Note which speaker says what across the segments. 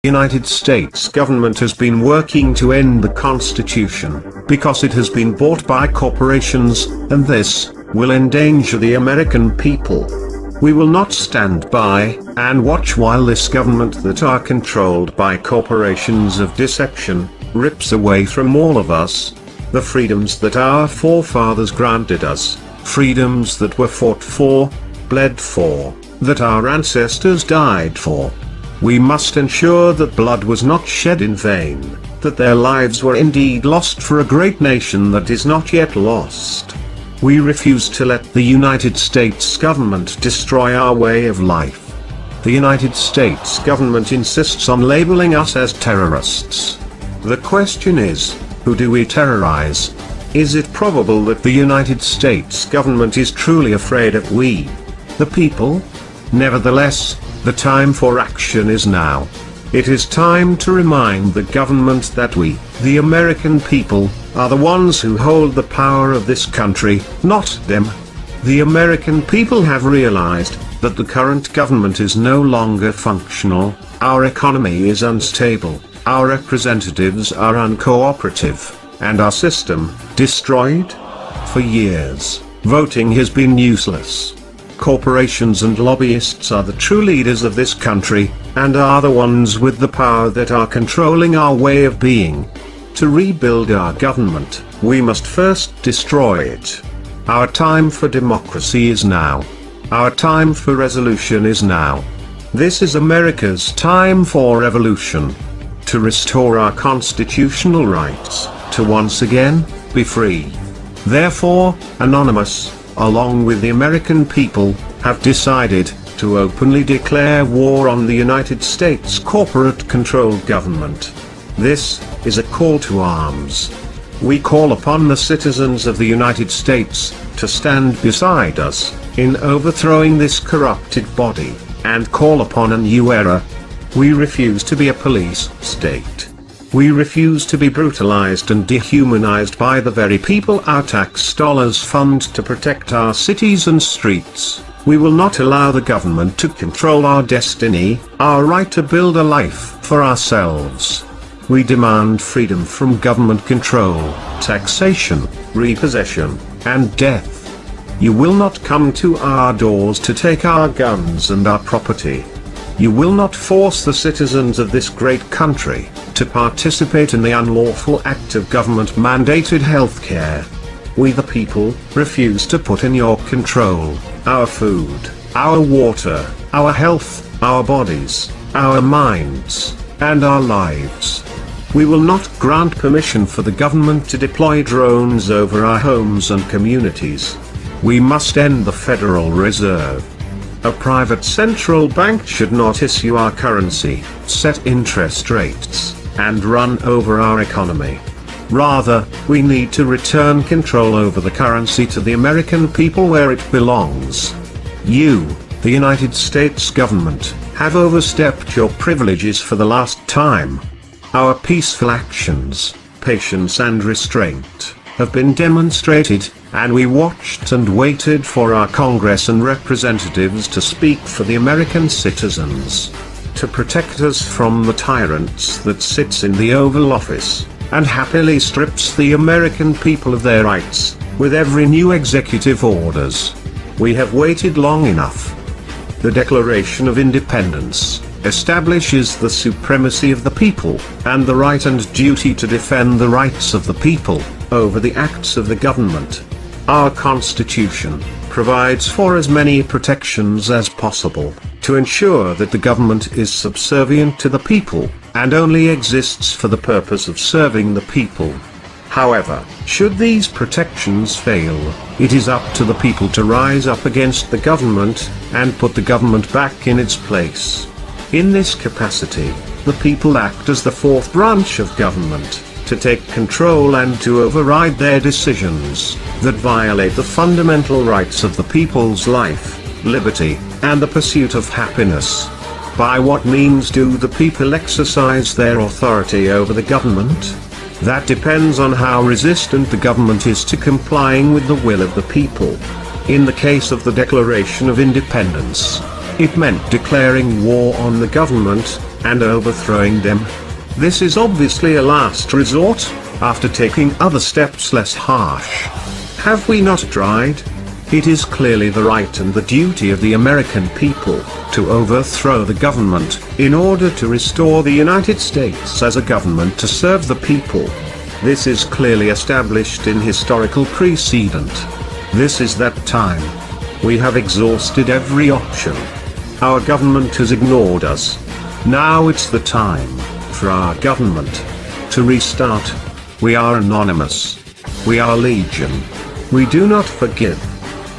Speaker 1: United States government has been working to end the Constitution, because it has been bought by corporations, and this will endanger the American people. We will not stand by and watch while this government that are controlled by corporations of deception rips away from all of us the freedoms that our forefathers granted us, freedoms that were fought for, bled for, that our ancestors died for. We must ensure that blood was not shed in vain, that their lives were indeed lost for a great nation that is not yet lost. We refuse to let the United States government destroy our way of life. The United States government insists on labeling us as terrorists. The question is, who do we terrorize? Is it probable that the United States government is truly afraid of we, the people? Nevertheless, the time for action is now. It is time to remind the government that we, the American people, are the ones who hold the power of this country, not them. The American people have realized that the current government is no longer functional, our economy is unstable, our representatives are uncooperative, and our system, destroyed? For years, voting has been useless. Corporations and lobbyists are the true leaders of this country, and are the ones with the power that are controlling our way of being. To rebuild our government, we must first destroy it. Our time for democracy is now. Our time for resolution is now. This is America's time for revolution. To restore our constitutional rights, to once again be free. Therefore, Anonymous, along with the American people, have decided to openly declare war on the United States corporate-controlled government. This is a call to arms. We call upon the citizens of the United States to stand beside us in overthrowing this corrupted body, and call upon a new era. We refuse to be a police state. We refuse to be brutalized and dehumanized by the very people our tax dollars fund to protect our cities and streets. We will not allow the government to control our destiny, our right to build a life for ourselves. We demand freedom from government control, taxation, repossession, and death. You will not come to our doors to take our guns and our property. You will not force the citizens of this great country to participate in the unlawful act of government-mandated healthcare. We the people refuse to put in your control our food, our water, our health, our bodies, our minds, and our lives. We will not grant permission for the government to deploy drones over our homes and communities. We must end the Federal Reserve. A private central bank should not issue our currency, set interest rates, and run over our economy. Rather, we need to return control over the currency to the American people where it belongs. You, the United States government, have overstepped your privileges for the last time. Our peaceful actions, patience and restraint, have been demonstrated, and we watched and waited for our Congress and representatives to speak for the American citizens, to protect us from the tyrants that sits in the Oval Office, and happily strips the American people of their rights, with every new executive orders. We have waited long enough. The Declaration of Independence establishes the supremacy of the people, and the right and duty to defend the rights of the people over the acts of the government. Our Constitution provides for as many protections as possible, to ensure that the government is subservient to the people, and only exists for the purpose of serving the people. However, should these protections fail, it is up to the people to rise up against the government, and put the government back in its place. In this capacity, the people act as the fourth branch of government, to take control and to override their decisions that violate the fundamental rights of the people's life, liberty, and the pursuit of happiness. By what means do the people exercise their authority over the government? That depends on how resistant the government is to complying with the will of the people. In the case of the Declaration of Independence, it meant declaring war on the government, and overthrowing them. This is obviously a last resort, after taking other steps less harsh. Have we not tried? It is clearly the right and the duty of the American people to overthrow the government, in order to restore the United States as a government to serve the people. This is clearly established in historical precedent. This is that time. We have exhausted every option. Our government has ignored us. Now it's the time for our government to restart. We are anonymous. We are legion. We do not forgive.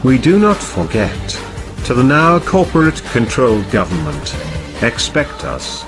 Speaker 1: We do not forget. To the now corporate-controlled government, expect us.